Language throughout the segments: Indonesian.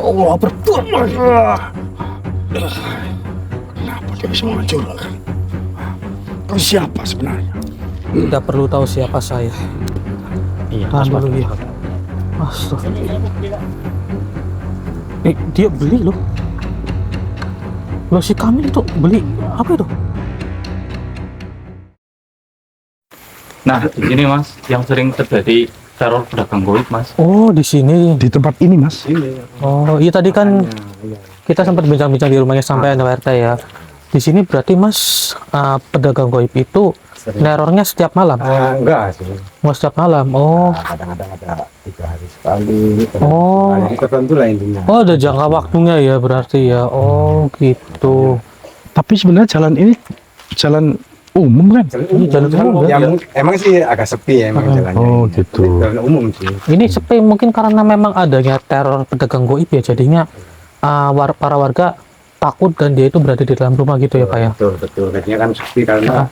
Allah bertuah. Kenapa dia bisa menghancurkan? Kau siapa sebenarnya? Tidak perlu tahu siapa saya. Iya, Tahan dulu ya. Astagfirullah. Dia beli loh. Loh si Kamil itu beli apa itu? Nah, di sini Mas, yang sering terjadi teror pedagang goib Mas. Oh di sini. Di tempat ini, Mas. Oh iya tadi kan kita sempat bincang-bincang di rumahnya sampai Pak RT ya. Di sini berarti Mas pedagang goib itu nerornya setiap malam? Enggak sih. Oh setiap malam. Oh. Kadang-kadang ada 3 hari sekali. Oh. Hari tertentu lah intinya. Oh ada jangka waktunya ya berarti ya. Oh gitu. Tapi sebenarnya jalan ini jalan umum kan? Ini jalan umum ya? Emang sih agak sepi ya emang jalannya. Oh gitu. Jalan umum sih. Ini sepi mungkin karena memang adanya teror pedagang goib ya, jadinya para warga takut dan dia itu berada di dalam rumah gitu ya Pak ya? Betul. Kayaknya kan sepi karena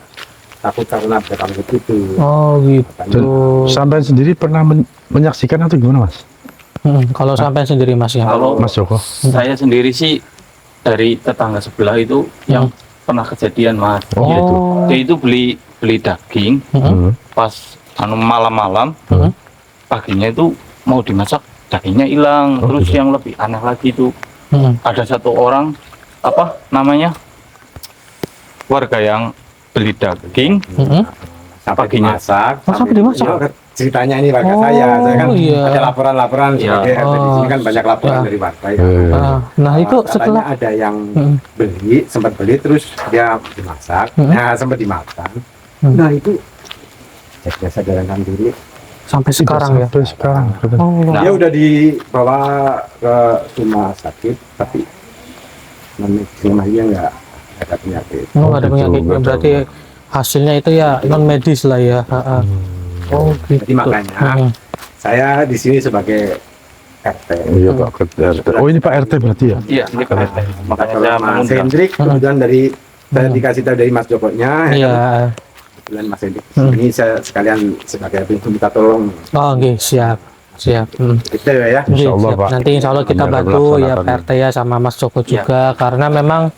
takut karena pedagang itu. Oh gitu. Sampai sendiri pernah menyaksikan atau gimana, Mas? Kalau sampai sendiri Mas ya? Kalau Mas Joko? saya sendiri sih dari tetangga sebelah itu yang pernah kejadian Mas. Oh, gitu. Dia itu beli daging pas malam-malam, paginya itu mau dimasak dagingnya hilang. Terus yang lebih aneh lagi itu ada satu orang warga yang beli daging paginya Masak. sampai dimasak? Ya, ceritanya ini warga saya kan ada laporan-laporan sebagai RT di sini kan banyak laporan dari warga ya. Nah itu Katanya setelah ada yang sempat beli terus dia dimasak, sempat dimakan. Nah itu dia sadarkan diri. sampai sekarang ya? Sampai sekarang. Oh, Dia udah dibawa ke rumah sakit tapi dia nggak ada penyakit. nggak ada penyakitnya, berarti hasilnya itu ya non medis lah ya. Oh gitu. Jadi makanya saya di sini sebagai RT. Iya Pak RT. Oh ini Pak RT berarti ya? Iya, ini Pak RT. Makanya Kalau saya Mas mengundang. Hendrik kemudian saya dikasih tahu dari Mas Jokonya. Iya. Kemudian Mas Hendrik ini saya sekalian sebagai pintu minta tolong. Oh oke, siap. Gitu ya. Insya Allah, Siap. Pak. Nanti insya Allah kita Biar bantu ya melaksanakan. PRT ya sama Mas Joko juga, karena memang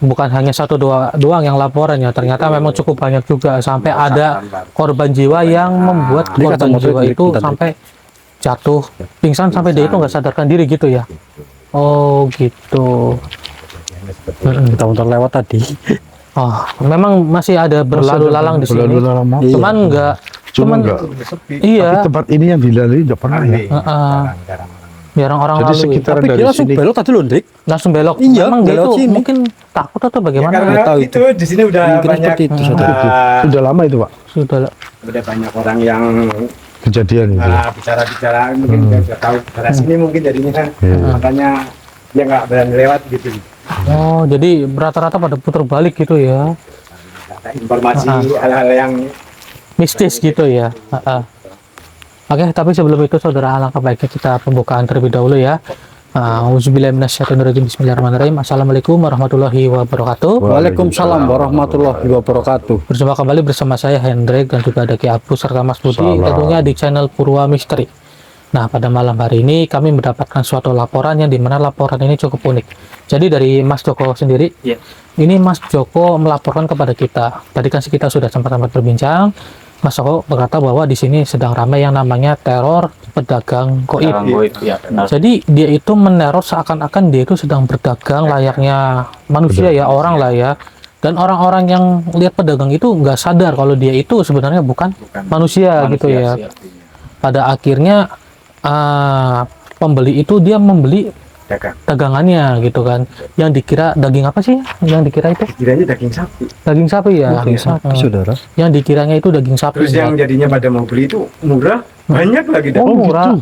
bukan hanya satu doang yang laporan ya, ternyata memang cukup banyak juga, sampai ada korban jiwa yang membuat korban jiwa itu sampai jatuh pingsan sampai dia itu nggak sadarkan diri gitu ya. Oh gitu. Kita muter lewat tadi. Oh memang masih ada berlalu lalang di sini, cuman enggak. iya. Tapi tempat ini yang dilalui enggak pernah ya. Jarang orang Jadi lalu. sekitaran Tapi dari dia langsung sini. belok tadi loh, Dik. Langsung belok. Iya, Memang dia belok itu sini. mungkin takut atau bagaimana? Karena tahu itu di sini udah Mungkin banyak seperti itu, Sudah lama itu Pak Sudah. udah banyak orang yang kejadian itu. bicara-bicara mungkin nggak tahu dari sini mungkin jadinya kan makanya dia nggak berani lewat gitu. Oh, jadi rata-rata pada putar balik gitu ya. Ada informasi hal-hal yang Mistis gitu ya. Oke, tapi sebelum itu saudara, alangkah baiknya kita pembukaan terlebih dahulu ya. Auzubillahi minasyaitonirrajim. Bismillahirrahmanirrahim. Assalamualaikum warahmatullahi wabarakatuh. Waalaikumsalam warahmatullahi wabarakatuh. Berjumpa kembali bersama saya Hendrik dan juga ada Ki Abu serta Mas Budi, tentunya di channel Purwa Misteri. Nah, pada malam hari ini kami mendapatkan suatu laporan yang dimana laporan ini cukup unik. Jadi dari Mas Joko sendiri, ini Mas Joko melaporkan kepada kita. Tadi kan kita sudah sempat berbincang. Mas Joko berkata bahwa di sini sedang ramai yang namanya teror pedagang goib. Ya, benar. Jadi dia itu meneror seakan-akan dia itu sedang berdagang layaknya manusia ya, orang lah ya. Dan orang-orang yang lihat pedagang itu nggak sadar kalau dia itu sebenarnya bukan manusia gitu ya. Pada akhirnya pembeli itu dia membeli dagangannya gitu kan, yang dikira daging apa sih yang dikira itu? kiranya daging sapi. Daging sapi ya. Daging sapi, saudara. Yang dikiranya itu daging sapi. Terus yang jadinya pada mau beli itu murah, banyak lagi Oh murah.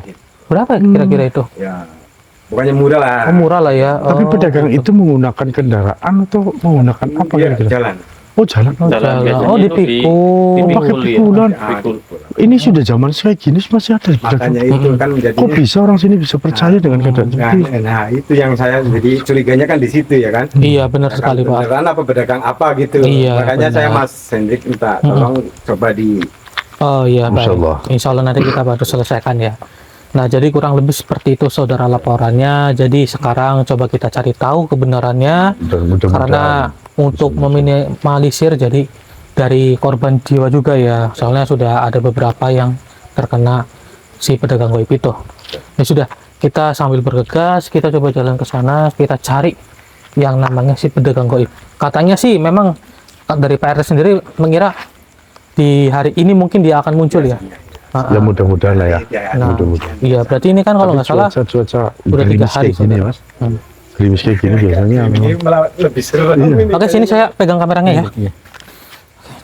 Berapa kira-kira itu? Ya, bukannya murah lah. Oh murah lah ya. Tapi pedagang itu menggunakan kendaraan atau menggunakan apa Iya, kira-kira? jalan. Oh jalan. Jalan. biasanya Oh itu dipikul. pakai ya. pikulan. Pikul. Ini sudah zaman saya gini masih ada pedagang. Makanya itu kan Kok jadinya. bisa orang sini bisa percaya dengan keadaan seperti ini? Nah, itu yang saya jadi curiganya kan di situ ya kan. Iya benar sekali Pak. Beneran apa pedagang apa gitu. Iya, Makanya saya benar. Mas Hendrik minta tolong coba di Oh iya Insya baik. Allah. Insya Allah nanti kita baru selesaikan ya. Nah, jadi kurang lebih seperti itu saudara laporannya. Jadi sekarang coba kita cari tahu kebenarannya, Dan mudah-mudahan karena untuk meminimalisir jadi dari korban jiwa juga ya. Soalnya sudah ada beberapa yang terkena si pedagang goib itu. Ya sudah, kita sambil bergegas, kita coba jalan ke sana, kita cari yang namanya si pedagang goib. Katanya sih memang dari Pak RT sendiri mengira di hari ini mungkin dia akan muncul ya. ya mudah-mudahan lah ya. Nah, Mudah-mudahan. iya berarti ini kan kalau nggak salah cuaca udah 3 gerimis hari kayak gini saudara. mas. Gerimis kayak gini biasanya Ini malah lebih seru. Oke, sini saya pegang kameranya ya. Iya.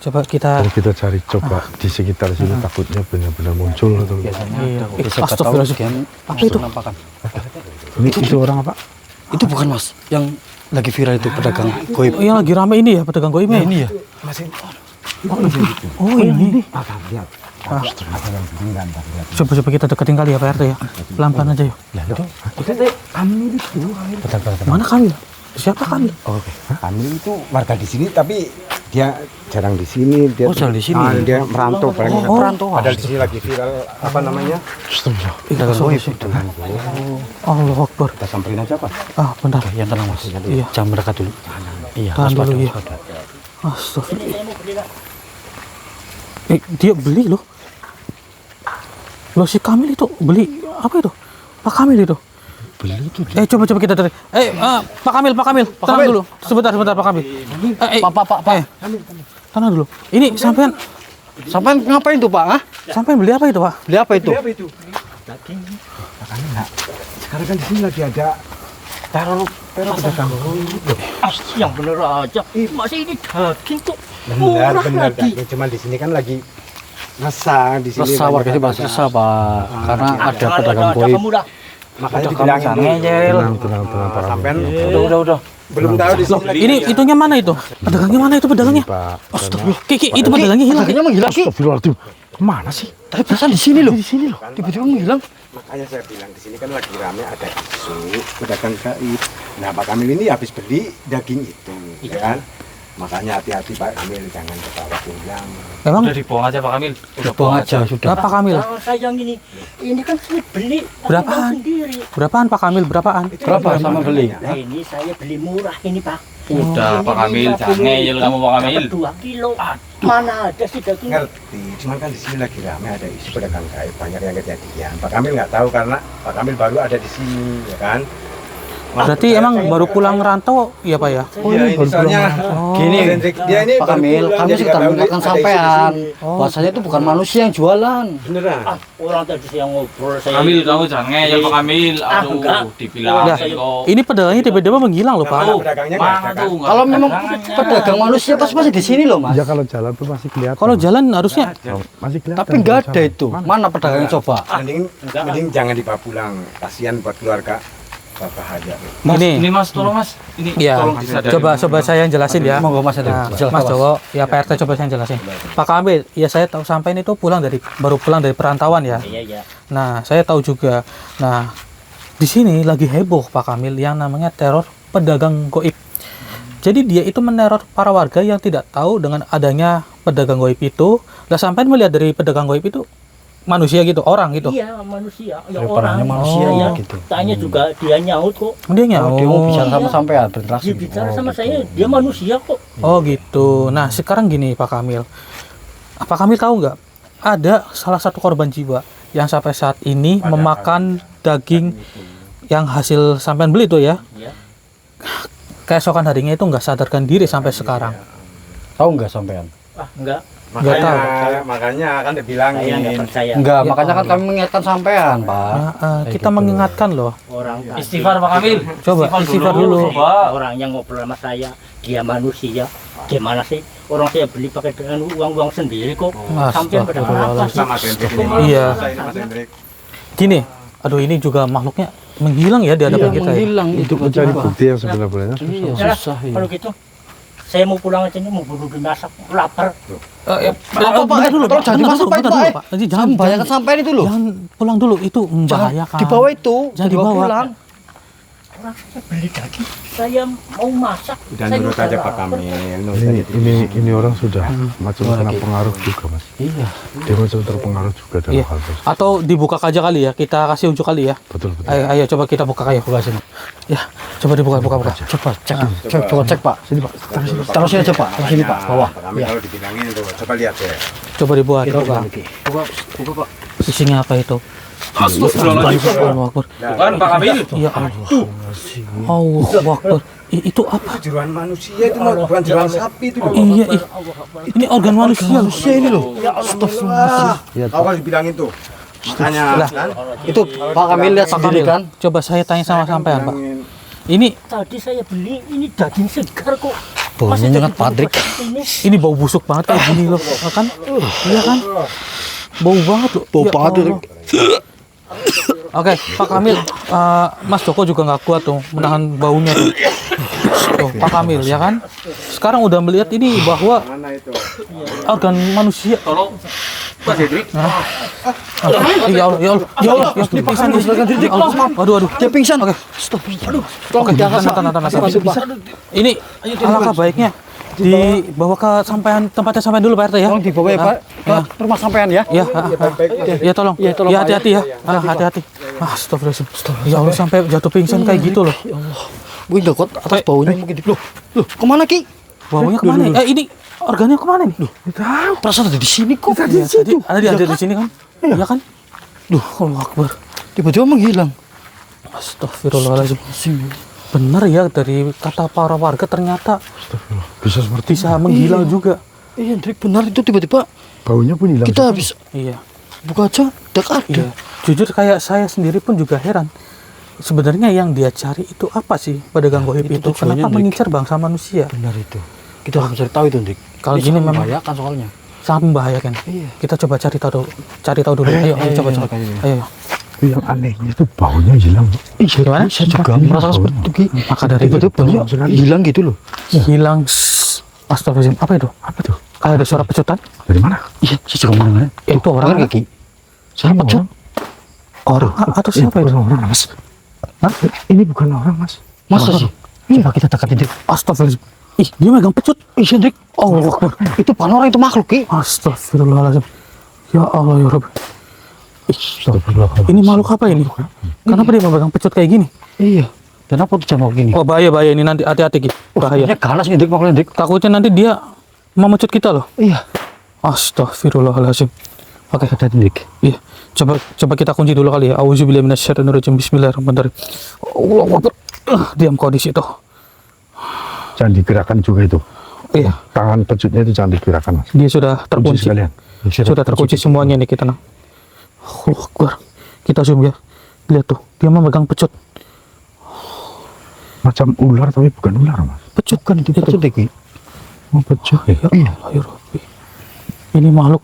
Coba kita Kalau kita cari coba di sekitar sini takutnya benar-benar muncul atau iya. Astagfirullahaladzim. Apa itu? itu orang apa? Itu bukan mas, yang lagi viral itu pedagang goib. Oh, yang lagi rame ini ya pedagang goibnya. Ini ya. Oh ini. Coba kita deketin kali ya Pak RT ya. Pelan-pelan aja yuk. Mana Kamil? Siapa Kamil? Oke. Kamil itu warga di sini tapi dia jarang di sini. Dia jarang di sini. Dia merantau paling. Oh, merantau. Padahal di sini lagi viral apa namanya? Pedagang goib itu. Allah Akbar. Kita samperin aja Pak. Ah, bentar. Yang tenang mas. Iya. Jangan mendekat dulu. Iya. Tahan dulu ya. Astagfirullah. Dia beli loh. Loh si Kamil itu beli apa itu? Pak Kamil itu. Beli itu. Coba kita dari. Pak Kamil, tenang dulu. Sebentar Pak Kamil. Pak. Tenang dulu. Ini sampean Ngapain tuh Pak? sampean beli apa itu, Pak? Beli apa itu? Daging. Makanya enggak. Sekarang kan di sini lagi ada teror pedagang goib. Yang bener aja, masih ini daging tuh. Benar daging. Cuman di sini kan lagi resah di sini. Resah warga bahas resah Pak. Karena ada pedagang goib. Makanya dibilangin ngeyel. Tenang para Sampean Udah. belum tahu di sini. Ini itunya mana itu? Pedagangnya mana itu pedagangnya? Pak. Astagfirullah. Kiki, itu pedagangnya hilang. Pedagangnya menghilang. Astagfirullahaladzim. Kemana sih? Tapi perasaan di sini loh. Di sini loh. Tiba-tiba menghilang. Makanya saya bilang di sini kan lagi rame ada isu pedagang gaib. Nah Pak Kamil ini habis beli daging itu, ya kan? Makanya hati-hati Pak Kamil, jangan ketawa pulang. Memang Udah dibuang aja Pak Kamil. Udah Buang aja sudah. berapa Kamil? Kalau sayang ini kan saya beli Berapaan? sendiri. Berapaan Pak Kamil? Berapaan? Berapa sama beli? Nah ini saya beli murah ini Pak. Udah Ini Pak Kamil, 50 jangan ngeyel kamu Pak Kamil. dapat 2 kilo. Mana ada sih daging? Ngerti, cuman kan di sini lagi rame ada isu pedagang gaib, banyak yang kejadian. Pak Kamil nggak tahu karena Pak Kamil baru ada di sini, ya kan? Berarti emang baru pulang rantau ya Pak ya? Iya, ini soalnya Gini, dia ini Pak baru Kamil, pulang, kami jadi sudah nggak tahu mengingatkan ada isu di sampean. sini. Bahwasanya itu bukan manusia yang jualan. Beneran. Orang tadi saya ngobrol saya. Kamil, kamu jangan ngeyel Pak Kamil. Aduh, enggak. dibilang Ya, kok. ini pedagangnya tiba-tiba menghilang loh Pak. Mana pedagangnya nggak ada Mana kan? tuh? Nggak Kalau ada memang dagangannya. pedagang manusia pasti masih di sini loh mas. Ya kalau jalan tuh masih kelihatan. Kalau jalan harusnya masih kelihatan. Tapi nggak kalau ada jalan. itu. Mana pedagangnya coba? Mending jangan dibawa pulang. Kasihan buat keluarga Bapak Haja. Mas, Ini. ini Mas, tolong Mas. Ini ya, tolong disadari. coba saya yang jelasin ya. Monggo mas ada. Nah, Jelaskan, Mas Jowo, ya Pak RT coba saya jelasin. Pak Kamil, ya saya tahu sampai itu baru pulang dari perantauan ya. Iya. Nah, saya tahu juga. Nah, di sini lagi heboh Pak Kamil yang namanya teror pedagang goib. Jadi dia itu meneror para warga yang tidak tahu dengan adanya pedagang goib itu. Lah sampai melihat dari pedagang goib itu manusia gitu, orang gitu. Iya manusia, ya Perannya orang. manusia Iya. gitu. Tanya juga dia nyaut kok. Dia nyawa. Dia mau bicara sama sampean berinteraksi. Dia bicara sama saya, dia manusia kok. Oh gitu. Nah sekarang gini Pak Kamil, Pak Kamil tahu nggak? Ada salah satu korban jiwa yang sampai saat ini memakan daging yang hasil sampean beli itu ya. Iya. Keesokan harinya itu nggak sadarkan diri sampai sekarang. Tahu nggak sampean? Ah enggak, Nggak tahu. Makanya kan saya dibilangin. enggak percaya. Enggak, makanya kan kami mengingatkan sampean, Pak. Nah, kita mengingatkan loh. Orang Istighfar Pak Kamil. Coba istighfar dulu. Coba. orang yang ngobrol sama saya, dia manusia. Gimana sih? Orang saya beli pakai dengan uang sendiri kok. Sampai pada apa sih? Sama Hendrik ini. Iya. Saya Mas Hendrik. Gini, aduh ini juga makhluknya menghilang ya di hadapan kita ya. Menghilang itu Mencari bukti yang sebenarnya susah. Iya, Udah lah, susah ya. kalau gitu saya mau pulang aja nih, mau buru-buru masak, lapar. Bentar dulu, Kalau jangan dimasak, Pak, bentar itu, dulu, Pak. Pak. Nanti jangan Membahayakan sampean itu loh. Jangan pulang dulu, itu membahayakan. Di bawah itu, Jangan dibawa dibawa. pulang. orang saya beli daging, saya mau masak. Dan saya nurut udah aja Pak lapar. Kamil. Nurut aja. Ini orang sudah macam kena pengaruh juga mas. Iya. Dia macam terpengaruh juga dalam Iya. hal tersebut. Atau dibuka aja kali ya, kita kasih unjuk kali ya. Betul. Ayo coba kita buka kayak buka sini. Ya, coba dibuka. Coba cek, coba cek Pak. Sini Pak. Taruh sini aja Pak. Taruh sini Pak. Bawah. Pak Kamil kalau dibilangin tuh, coba lihat ya. Coba dibuat. Buka. Buka Pak. Isinya apa itu? Allahu Akbar. Bukan Pak Kamil. Ya Allah. Allahu Akbar. Itu apa? Jeruan manusia itu bukan jeruan sapi itu. Iya, ini organ manusia. Ini loh. Astagfirullah. Kau kalau dibilangin tuh. Makanya Lah, kan. Itu Pak Kamil lihat Pak sendiri Kamil, kan. coba saya tanya sama sampean, Pak. Bilangin. Ini Tadi saya beli ini daging segar kok. Baunya Masih nyengat, jadi bau Padrik. seperti ini. ini bau busuk banget kayak gini loh, kan? Iya kan? Bau banget loh. Bau Ya Padrik. Allah. Oke, Pak Kamil, Mas Joko juga nggak kuat tuh menahan baunya tuh. Tuh, Pak Kamil, ya kan? Sekarang udah melihat ini bahwa Mana itu? organ manusia. Tolong Pak Dedrik. Ya Allah, ya Allah, ya Allah, ya pingsan, ya Allah. Waduh. Dia pingsan. Oke. Oke, tenang. Ini alangkah baiknya dibawa ke tempatnya sampean dulu Pak RT ya. Tolong dibawa ya Pak. Ke rumah sampean ya. Ya, ya tolong. Ya, tolong, Ya Pak, hati-hati ya. Hati-hati. Astagfirullahaladzim. Ya Allah sampai jatuh pingsan kayak gitu loh. Wih, dekot atas baunya mungkin. Loh, kemana Ki? Baunya kemana? Ini organnya kemana nih? Perasaan ada di sini kok. Iya, tadi ada di sini kan? Iya kan? Duh, Allahu Akbar. Tiba-tiba menghilang. Astagfirullahaladzim. Benar ya dari kata para warga ternyata Bisa seperti bisa menghilang juga. Iya, Hendrik benar itu tiba-tiba baunya pun hilang. kita habis Iya. buka aja, dak ada. Iya. Jujur kayak saya sendiri pun juga heran. Sebenarnya yang dia cari itu apa sih pedagang goib itu? tujuannya, Kenapa Dik. mengincar bangsa manusia? Benar itu. Kita harus mencari tahu itu, Dik. Kalau Ini gini sangat memang membahayakan soalnya. sangat membahayakan. Iya. Kita coba cari tahu dulu. Ayo coba. Ayo. Yang anehnya itu baunya hilang. Gimana? Saya juga merasa seperti itu, Ki. Maka dari Tiba-tiba itu baunya hilang gitu loh. hilang. Astagfirullahaladzim. Apa itu? Kayak ada suara pecutan? Dari mana? Iya, saya juga mendengar. Itu orang nggak, Ki? Saya pecut. Orang atau siapa itu? Orang mas. Hah? Ini bukan orang mas. Masa sih? Coba kita deketin, Dik. Astagfirullahaladzim. Ih, dia megang pecut. Iya, Dik. Allahu Akbar. Itu pan orang itu makhluk, Ki. Astagfirullahaladzim. Ya Allah ya Rabb. Astagfirullahaladzim. Ini makhluk apa ini? Kenapa dia memegang pecut kayak gini? Iya. Kenapa tuh jangan gini? Oh bahaya ini nanti hati-hati Ki. Bahaya. Ini ganas nih, Dik, makhluknya, Dik. Takutnya nanti dia memecut kita loh. Iya. Astagfirullahaladzim. Oke, Hati-hati, Dik. iya. Coba kita kunci dulu kali ya. Auzubillahi minasyaitonirrajim. Bismillahirrahmanirrahim. Allahu Akbar. Diam kau di situ. Jangan digerakkan juga itu. Iya, Tangan pecutnya itu jangan digerakkan mas. dia sudah Kunci terkunci. sekalian. Sudah terkunci semuanya nih, kita tenang. Allahu Akbar. Kita zoom ya. Lihat tuh, dia memegang pecut. Macam ular tapi bukan ular mas. Pecut kan itu. Pecut, Dik, Ki. Oh pecut. Ya Allah ya Rabbi. Ini makhluk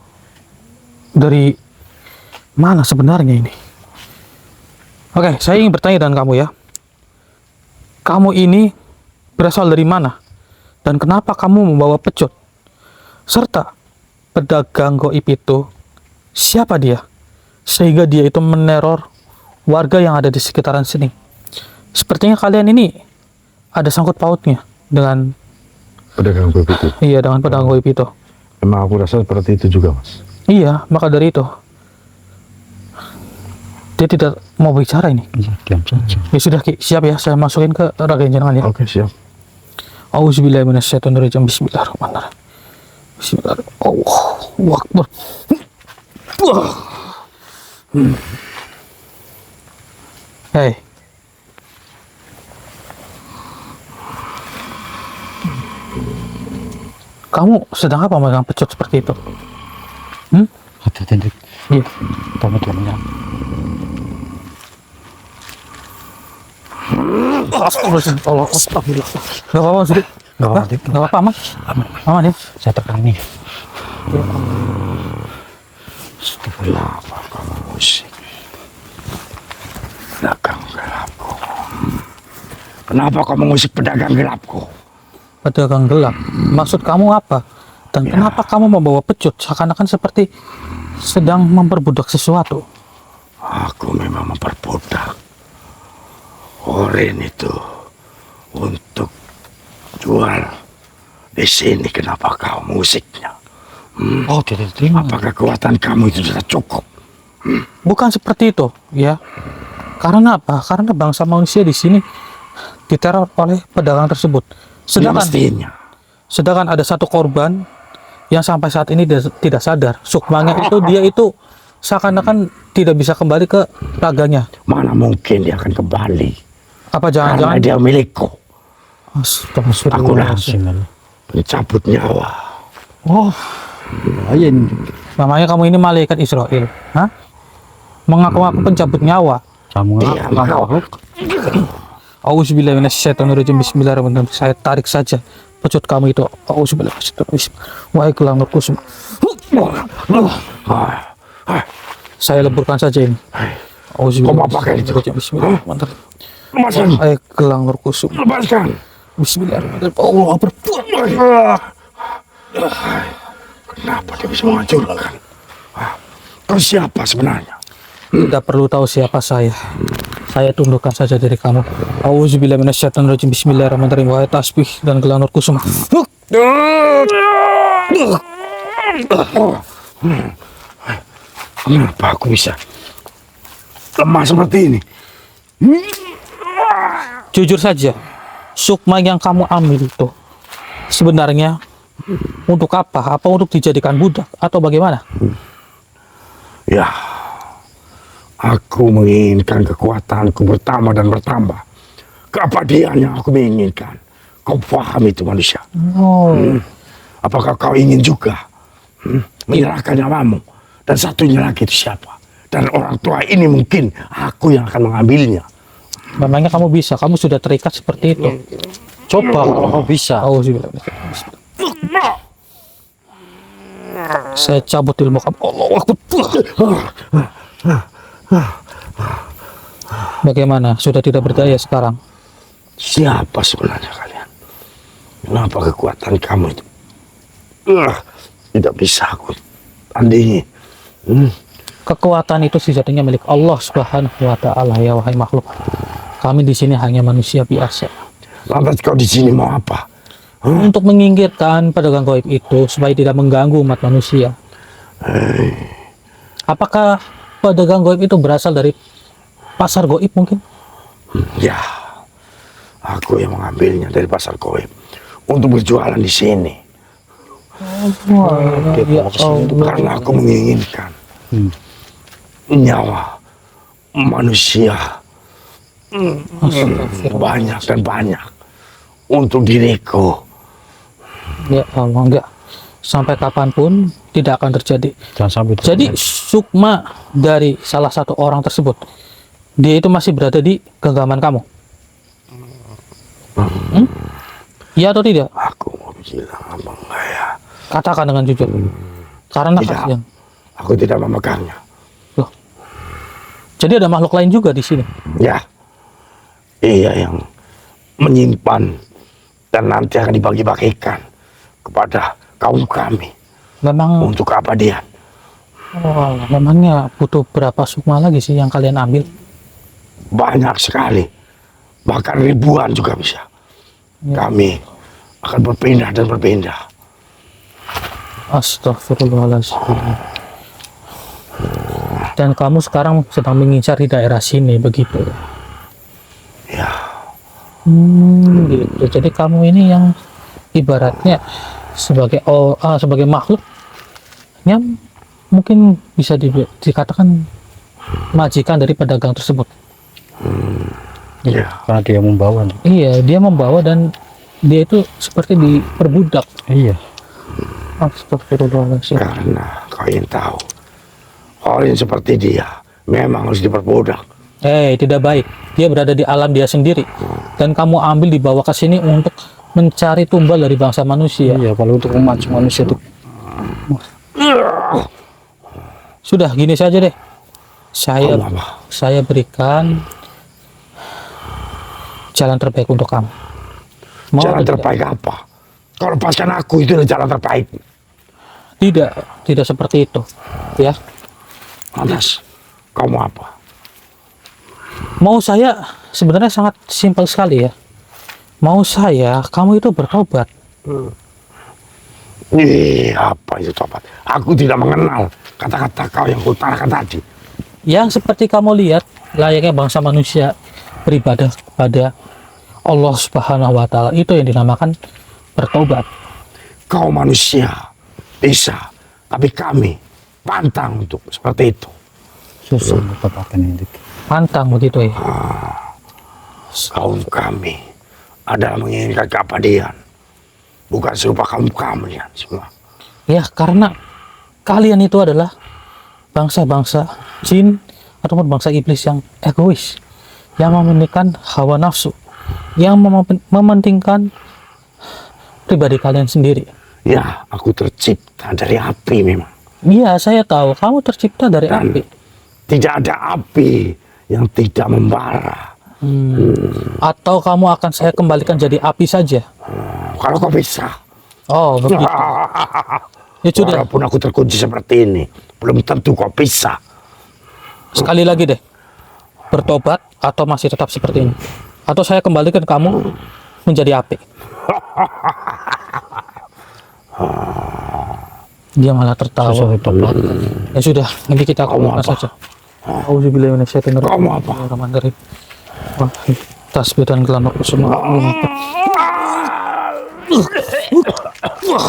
dari mana sebenarnya ini? Oke, saya ingin bertanya dengan kamu ya. Kamu ini berasal dari mana? Dan kenapa kamu membawa pecut? Serta pedagang goib itu siapa dia? Sehingga dia itu meneror warga yang ada di sekitaran sini. Sepertinya kalian ini ada sangkut pautnya dengan Pedagang goib itu. iya dengan pedagang goib itu. Emang aku rasa seperti itu juga mas. Iya, maka dari itu dia tidak mau bicara ini. Iya, diam saja. Ya sudah Ki, siap ya, saya masukin ke raga jenengan ya. Oke siap. Auzubillahi minasyaitonirrajim. Bismillahirrahmanirrahim. Bismillahirrahmanirrahim. Allahu Akbar. Hei. Kamu sedang apa megang pecut seperti itu? Hati-hati, Dik. Iya. Kamu temennya. Astagfirullahaladzim. Allah, astagfirullah. Gak apa-apa, Sudik. Gak apa-apa, Dik. Gak apa-apa, aman. Aman ya. Saya tekan ini. Kenapa kamu musik? Pedagang gelapku. Kenapa kamu mengusik pedagang gelapku? Pedagang gelap. Maksud kamu apa? Dan kenapa kamu membawa pecut seakan-akan seperti sedang memperbudak sesuatu? Aku memang memperbudak. Oren itu untuk jual di sini. Kenapa kau musiknya? Oh, tidak diterima. Apakah kekuatan kamu itu sudah cukup? Bukan seperti itu, ya. Karena apa? Karena bangsa manusia di sini diteror oleh pedagang tersebut. Sedangkan ada satu korban yang sampai saat ini tidak sadar. Sukmanya itu dia itu seakan-akan tidak bisa kembali ke raganya. Mana mungkin dia akan kembali? Apa Karena jangan-jangan dia milikku. Aku Astagfirullah. langsung mencabut nyawa. Oh, bahaya ini. Namanya kamu ini malaikat Israel, hah? Mengaku-ngaku pencabut nyawa. Kamu Iya, makhluk. Auzubillahi minasyaitonirrajim. Bismillahirrahmanirrahim. Saya tarik saja pecut kamu itu. Auzubillahi minasyaitonirrajim. Wa iklam nurkusum. Saya leburkan saja ini. Kamu apakan itu? Bismillahirrahmanirrahim. Lepaskan. Wa iklam nurkusum. Lepaskan. Bismillahirrahmanirrahim. Allah Akbar. Kenapa dia bisa menghancurkan? Kau siapa sebenarnya? Tidak perlu tahu siapa saya. Saya tundukkan saja diri kamu. Auzubillahi minasyaitonirrajim. Bismillahirrahmanirrahim. Wa tasbih dan gelang nur kusuma. Kenapa aku bisa lemah seperti ini? Jujur saja, sukma yang kamu ambil itu sebenarnya untuk apa? Apa untuk dijadikan budak atau bagaimana? Ya, aku menginginkan kekuatanku bertambah dan bertambah. Keabadian yang aku menginginkan. Kau paham itu manusia? Oh, Apakah kau ingin juga menyerahkan nyawamu? Dan satunya lagi itu siapa? Dan orang tua ini mungkin aku yang akan mengambilnya. memangnya kamu bisa? Kamu sudah terikat seperti itu. coba kalau kau bisa. Auzubillahi. Saya cabut ilmu kamu. Allahu Akbar. Bagaimana? Sudah tidak berdaya sekarang? Siapa sebenarnya kalian? Kenapa kekuatan kamu itu tidak bisa aku tandingi? Kekuatan itu sejatinya milik Allah Subhanahu wa taala, ya wahai makhluk. Kami di sini hanya manusia biasa. Lantas kau di sini mau apa? Untuk menyingkirkan pedagang gaib itu supaya tidak mengganggu umat manusia. Apakah pedagang gaib itu berasal dari pasar gaib mungkin? Ya, aku yang mengambilnya dari pasar goib untuk berjualan di sini. Ya Allah. Karena aku menginginkan nyawa manusia banyak dan banyak untuk diriku. Ya Allah, enggak. Sampai kapanpun tidak akan terjadi. Jangan sampai itu. Jadi sukma dari salah satu orang tersebut, dia itu masih berada di genggaman kamu. Iya atau tidak? Aku mau bilang apa enggak ya? Katakan dengan jujur. Karena Tidak. kasihan. Aku tidak memegangnya. Loh. Jadi ada makhluk lain juga di sini. Ya, iya yang menyimpan dan nanti akan dibagi-bagikan kepada kaum kami Memang, untuk keabadian. memangnya butuh berapa sukma lagi sih yang kalian ambil? Banyak sekali, bahkan ribuan juga bisa. Kami akan berpindah dan berpindah. Astagfirullahaladzim. Dan kamu sekarang sedang mengincar di daerah sini begitu. Ya, Gitu. Jadi kamu ini yang ibaratnya sebagai sebagai makhluk yang mungkin bisa dikatakan majikan dari pedagang tersebut. ya, Karena dia membawa. Iya, dia membawa dan dia itu seperti diperbudak. Iya. Astagfirullahaladzim. karena kau ingin tahu, orang yang seperti dia memang harus diperbudak. Tidak baik. Dia berada di alam dia sendiri. Dan kamu ambil dibawa ke sini untuk mencari tumbal dari bangsa manusia. Iya, kalau untuk memancing manusia itu. Sudah, gini saja deh. Kamu apa? Saya berikan jalan terbaik untuk kamu. Mau Jalan atau tidak? terbaik apa? Kau lepaskan aku, itu adalah jalan terbaik. Tidak seperti itu. Ya. Lantas, kamu apa? Mau saya sebenarnya sangat simpel sekali ya. Mau saya kamu itu bertobat. Apa itu tobat? Aku tidak mengenal kata-kata kau yang kutarakan tadi. Yang seperti kamu lihat layaknya bangsa manusia beribadah kepada Allah Subhanahu wa taala, itu yang dinamakan bertobat. Kau manusia bisa, tapi kami pantang untuk seperti itu. Susah bertobatkan ini. Pantang begitu ya. Kaum kami adalah menginginkan keabadian, bukan serupa kaum kalian semua. Ya, karena kalian itu adalah bangsa-bangsa jin ataupun bangsa iblis yang egois, yang mementingkan hawa nafsu, yang mementingkan pribadi kalian sendiri. Ya, aku tercipta dari api memang. Iya, saya tahu kamu tercipta dari Dan api. tidak ada api yang tidak membara. Atau kamu akan saya kembalikan jadi api saja. Kalau kau bisa. Oh, begitu. Ya sudah, Walaupun aku terkunci seperti ini, belum tentu kau bisa. sekali lagi deh. Bertobat atau masih tetap seperti ini? Atau saya kembalikan kamu menjadi api? Dia malah tertawa. Ya sudah, nanti kita Kamu komunikasi apa? saja. Auzubillahi minasyaitonir rajim. Kamu apa? Bismillahirrahmanirrahim. Wah, tasbih dan gelam aku semua.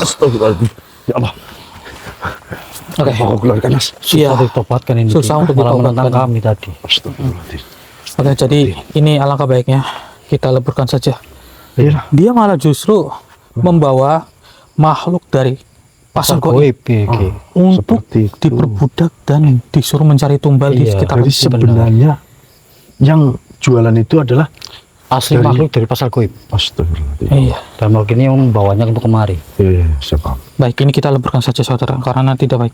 Astagfirullahaladzim. Ya Allah. Oke. Kau keluarkan Mas. Iya. Ditobatkan ini. Susah untuk malah menentang ditobatkan. kami tadi. Astagfirullahaladzim. Oke, jadi ini alangkah baiknya kita leburkan saja. Iya. Dia malah justru membawa makhluk dari pasar goib untuk Seperti itu. diperbudak dan disuruh mencari tumbal di Iya, sekitar Jadi sebenarnya yang jualan itu adalah asli Dari- makhluk dari pasar goib. Astagfirullahaladzim. Iya. Dan makhluk ini yang membawanya untuk kemari. Iya, siapa? Baik, ini kita leburkan saja saudara, karena tidak baik.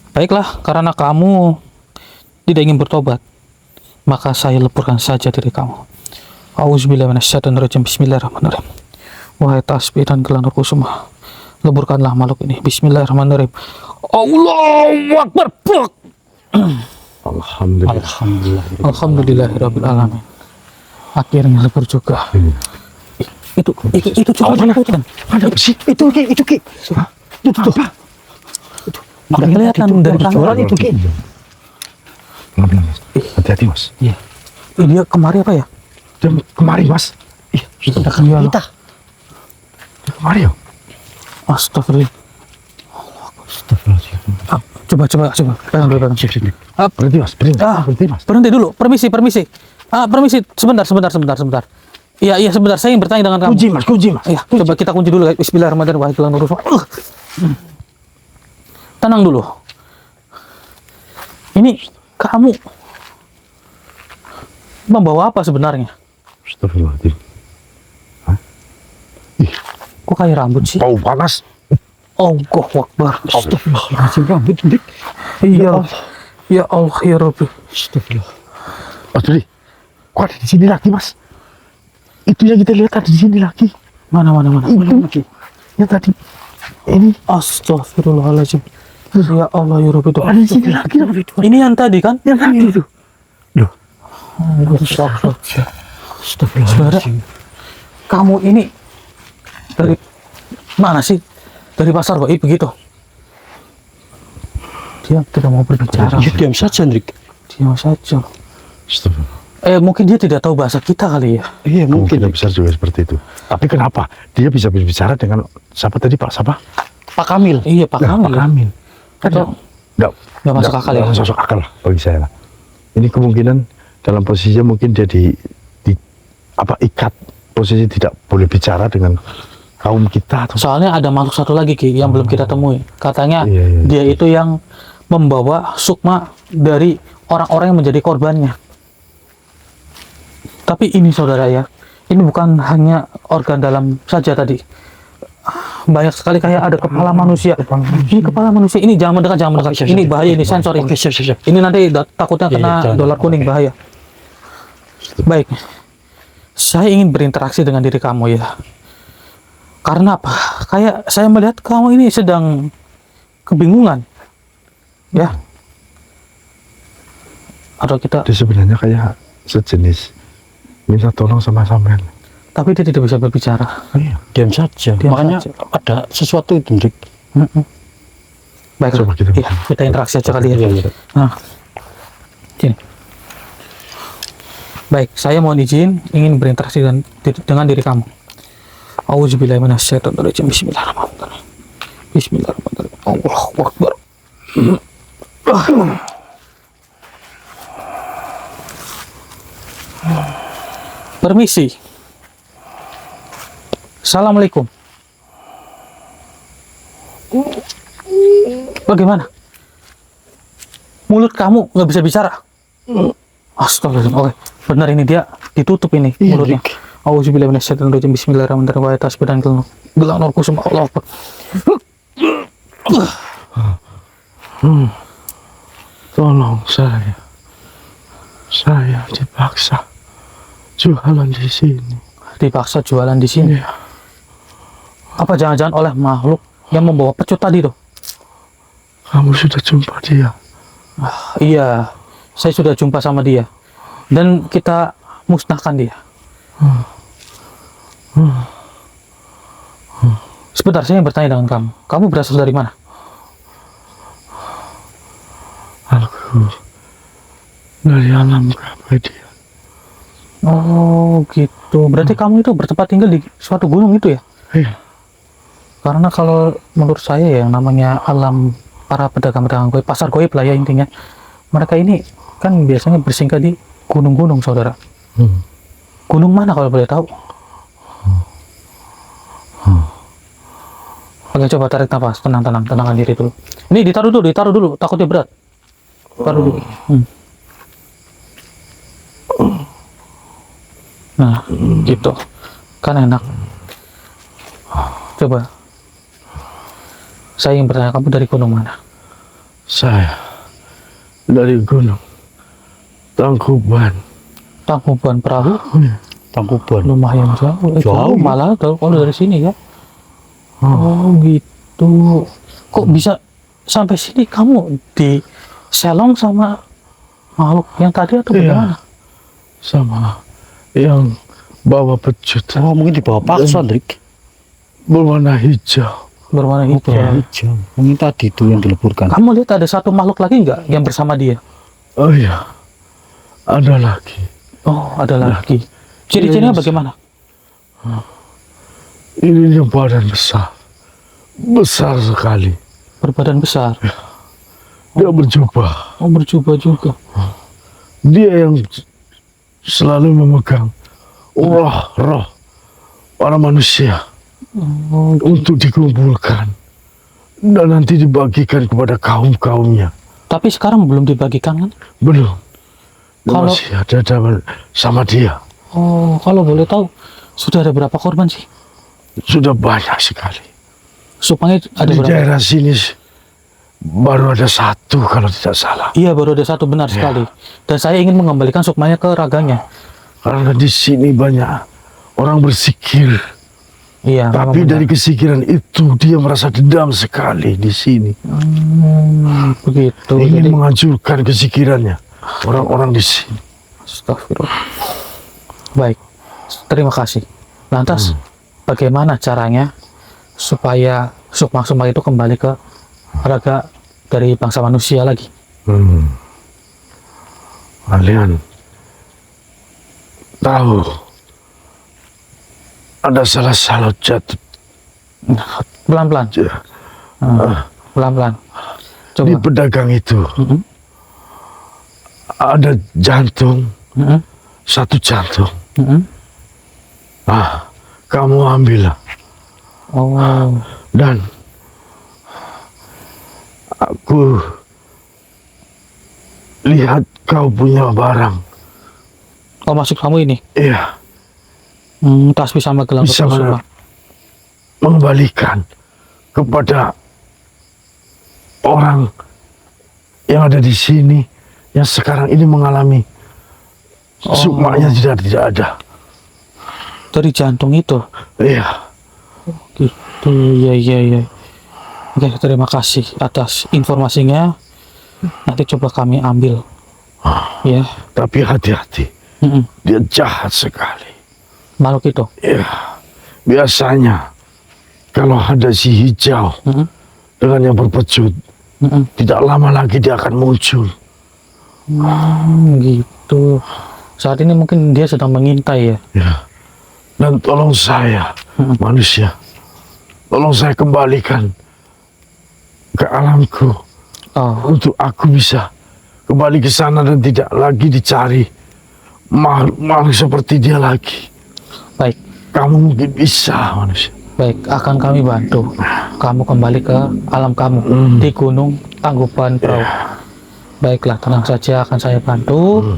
Baiklah, karena kamu tidak ingin bertobat, maka saya leburkan saja diri kamu. Auzubillahi minasyaitonir rajim. Bismillahirrahmanirrahim. Wahai tasbih dan gelang roh semua, leburkanlah makhluk ini. Bismillahirrahmanirrahim. Allahu Akbar. Buk. Alhamdulillah. Alhamdulillah. Alhamdulillahirabbil alamin. Akhirnya lebur juga. Itu coba lakukan. Ada apa sih? Itu Ki. Itu tuh. Nggak kelihatan dari Jualan tangan. itu Ki. Hati-hati Mas. Iya. Dia kemari apa ya? Dia kemari Mas. Ih, Kita kan Kita. dia kemari ya. Astagfirullah. Ah, coba. Pegang. Ah, Berhenti Mas. Berhenti Mas. berhenti dulu. Permisi. Permisi. Sebentar. Iya, sebentar. Saya ingin bertanya dengan kamu. Kunci Mas. Iya, coba kita kunci dulu. Bismillahirrahmanirrahim. Wahai gelang nurul. Tenang dulu. Ini kamu membawa apa sebenarnya? Astagfirullahaladzim. Kok kayak rambut sih? Bau panas. Allahu Akbar. Astagfirullahaladzim, rambut dik. Iya. Ya Allah, ya Rabbi. Astagfirullah. Oh, tadi. Kok ada di sini lagi Mas? Itu yang kita lihat ada di sini lagi. Mana? Itu. Ya tadi. Ini Astagfirullahaladzim. Ya Allah, ya Rabbi. ada di sini lagi. Ini yang tadi kan? Yang tadi itu. Loh. Saudara, kamu ini dari mana sih? Dari pasar goib begitu? Dia tidak mau berbicara. Diam saja, Hendrik. Diam saja. Astagfirullah. Mungkin dia tidak tahu bahasa kita kali ya. Iya, mungkin. Kemungkinan besar juga seperti itu. Tapi kenapa dia bisa berbicara dengan siapa tadi Pak? Siapa? Pak Kamil. Iya, Pak Nah, Kamil. Pak Kamil. Atau nggak masuk akal ya? Nggak masuk akal lah bagi saya lah. Ini kemungkinan dalam posisinya mungkin dia di ikat posisi tidak boleh bicara dengan kaum kita atau soalnya ada makhluk satu lagi Ki yang belum kita temui. Katanya Iya. dia itu yang membawa sukma dari orang-orang yang menjadi korbannya. Tapi ini saudara ya, ini bukan hanya organ dalam saja tadi. Banyak sekali kayak ada kepala manusia. Ini kepala manusia. Ini jangan mendekat. Ini bahaya, ini sensor ini. Oke, siap. Ini nanti takutnya Iya, kena jangan. dolar kuning, bahaya. Baik. Saya ingin berinteraksi dengan diri kamu ya. Karena apa? Kayak saya melihat kamu ini sedang kebingungan. Ya. Atau kita dia sebenarnya kayak sejenis minta tolong sama sampean. Tapi dia tidak bisa berbicara. Iya. Diam saja. Diam Makanya saja. ada sesuatu itu, Hendrik. Baik, Coba kita iya, kita interaksi aja kali ya. Iya. Nah, sini. Baik, saya mohon izin ingin berinteraksi dengan diri kamu. Auzubillahi minasyaitonirrajim. Bismillahirrahmanirrahim. Bismillahirrahmanirrahim. Allahu Akbar. Permisi. Assalamualaikum. Bagaimana? Mulut kamu nggak bisa bicara? Astagfirullahaladzim. Oke, benar ini dia ditutup ini mulutnya. Auzubillahi minasyaitonirrajim. Bismillahirrahmanirrahim. Wa tasbihan gelang nur kusum Allah Akbar. Tolong saya dipaksa jualan di sini. Dipaksa jualan di sini. Iya. Apa jangan-jangan oleh makhluk yang membawa pecut tadi tuh? Kamu sudah jumpa dia? Iya, saya sudah jumpa sama dia. Dan kita musnahkan dia. Sebentar, saya ingin bertanya dengan kamu. Kamu berasal dari mana? Aku dari alam keabadian. Oh, gitu. Berarti kamu itu bertempat tinggal di suatu gunung itu ya? Iya. Karena kalau menurut saya yang namanya alam para pedagang-pedagang goib, pasar goib lah ya intinya. Mereka ini kan biasanya bersinggah di gunung-gunung, saudara. Gunung mana kalau boleh tahu? Oke, coba tarik nafas, tenangkan diri dulu. Ini ditaruh dulu, takutnya berat. Taruh dulu. Nah, gitu. Kan enak. Coba. Saya ingin bertanya, kamu dari gunung mana? Saya dari Gunung Tangkuban. Tangkuban Perahu? Tangkuban. Lumayan jauh. Jauh, ya? Malah kalau dari sini ya. Oh gitu. Kok bisa sampai sini kamu di selong sama makhluk yang tadi atau Iya. bagaimana? Sama yang bawa pecut Oh, mungkin dibawa paksa, Hendrik. berwarna hijau. Berwarna hijau. Hijau. Mungkin tadi itu yang dileburkan. Kamu lihat ada satu makhluk lagi nggak yang bersama dia? Oh iya, ada lagi. Oh, ada lagi. Ciri-cirinya bagaimana? Ini yang badan besar sekali. Berbadan besar. Dia berjubah. Oh, berjubah juga. Dia yang selalu memegang roh para manusia untuk dikumpulkan dan nanti dibagikan kepada kaum-kaumnya. Tapi sekarang belum dibagikan kan? Belum. Dia Kalau- masih ada sama dia. Oh, kalau boleh tahu sudah ada berapa korban sih? Sudah banyak sekali. Supaya ada Di berapa? daerah sini baru ada satu kalau tidak salah. Iya, baru ada satu, benar sekali. Dan saya ingin mengembalikan sukmanya ke raganya. Karena di sini banyak orang bersikir. Iya, memang Tapi benar. dari kesikiran itu dia merasa dendam sekali di sini. Begitu. Ingin Jadi, menghancurkan kesikirannya orang-orang di sini. astagfirullah. Baik, terima kasih. Lantas, bagaimana caranya supaya sukma-sukma itu kembali ke raga dari bangsa manusia lagi? Kalian tahu ada salah jatuh Pelan-pelan, pelan-pelan. di Coba. pedagang itu. Ada jantung, Mm-mm, satu jantung. mm-mm. Kamu ambillah. Oh, Dan aku lihat kau punya barang. oh maksud kamu ini? Iya, Tasbih sama gelang bisa Rasulullah. mengembalikan kepada orang yang ada di sini yang sekarang ini mengalami sukmanya tidak ada. Dari jantung itu. Iya, Gitu, iya. Oke, terima kasih atas informasinya. Nanti coba kami ambil. Ya, tapi hati-hati. Dia jahat sekali. Makhluk itu. Ya, biasanya kalau ada si hijau dengan yang berpecut, tidak lama lagi dia akan muncul. Gitu. Saat ini mungkin dia sedang mengintai ya. Ya. Dan tolong saya, manusia, tolong saya kembalikan ke alamku. Untuk aku bisa kembali ke sana dan tidak lagi dicari makhluk seperti dia lagi. Baik. Kamu mungkin bisa, manusia. Baik, akan kami bantu. Kamu kembali ke alam kamu di Gunung Tangkuban Perahu. Baiklah, tenang saja, akan saya bantu.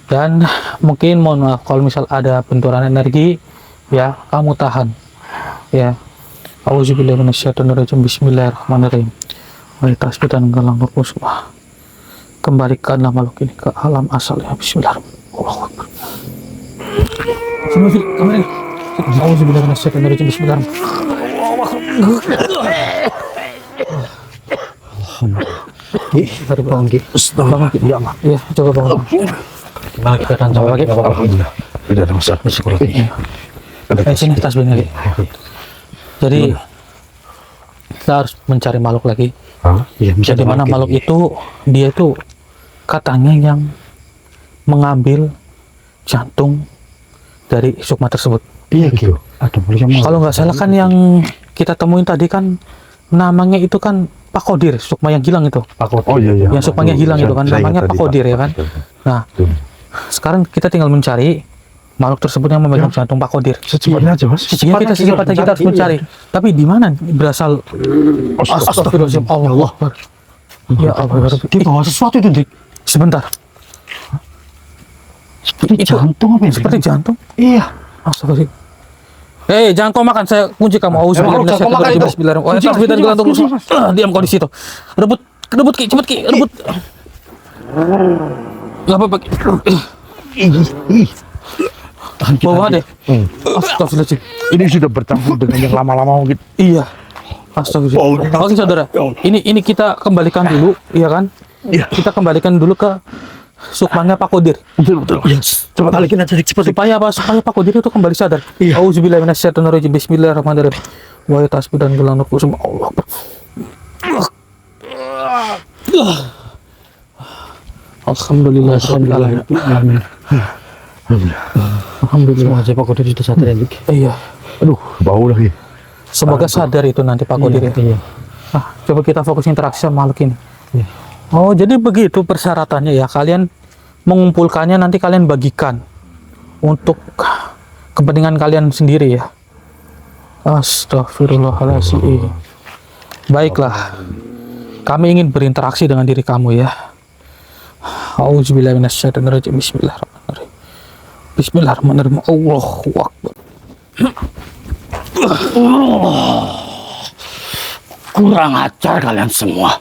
Dan mungkin mohon maaf kalau misal ada benturan energi, ya kamu tahan. Ya. Auzubillahi minasyaitonirrajim. Bismillahirrahmanirrahim. Wa tasbih dan galang berkusbah. Kembalikanlah makhluk ini ke alam asalnya. Bismillahirrahmanirrahim. Allahu Akbar. Sini, kamera. Auzubillahi minasyaitonirrajim. Bismillahirrahmanirrahim. Bangun, Ki. Ya, Ma. Iya, coba bangun. Gimana kita akan coba lagi? Alhamdulillah. Tidak ada masalah. Sini tasbihnya, Ki. Jadi kita harus mencari makhluk lagi. Jadi mana makhluk itu, dia itu katanya yang mengambil jantung dari sukma tersebut. Iya gitu. Kalau nggak salah kan yang kita temuin tadi kan namanya itu kan Pak Kodir, sukma yang hilang itu. Oh iya, iya. Yang sukmanya hilang itu kan namanya Pak Kodir ya kan. Nah, sekarang kita tinggal mencari makhluk tersebut yang memegang jantung Pak Kodir. Secepatnya aja, Mas. Secepatnya kita harus mencari. Tapi di mana berasal? Astagfirullahaladzim. Allah. Ya Allah. Dia bawa sesuatu itu, Dik. Sebentar. Seperti Itu jantung apa ya? seperti jantung. Iya. Astagfirullah. Jangan kau makan, saya kunci kamu. Diam kau di situ. Rebut Ki, cepet Ki, rebut. Enggak apa-apa Ki. Bawa deh. Astagfirullahaladzim. Ini sudah bercampur dengan yang lama-lama gitu. Iya. Astagfirullah. Oke saudara, ini kita kembalikan dulu, iya kan? Iya. Kita kembalikan dulu ke sukmanya Pak Kodir. Betul. Yes. Coba balikin aja, Dik. Cepat. Supaya apa? Supaya Pak Kodir itu kembali sadar. Iya. Auzubillahi minasyaitonirrajim. Bismillahirrahmanirrahim. Wa tasbih dan gelang nafsu. Allah. Alhamdulillah. Alhamdulillah. Aja Pak Kodir sudah sadar, Dik. Iya. Aduh, bau lagi. Semoga sadar itu nanti Pak Kodir. Iya. Coba kita fokus interaksi sama makhluk ini. Iya. Oh, jadi begitu persyaratannya ya. Kalian mengumpulkannya, nanti kalian bagikan untuk kepentingan kalian sendiri ya. Astagfirullahaladzim. Baiklah, kami ingin berinteraksi dengan diri kamu ya. Auzubillahi minasyaitonirrajim. Bismillahirrahmanirrahim. Bismillahirrahmanirrahim. Allahu Akbar. Kurang ajar kalian semua.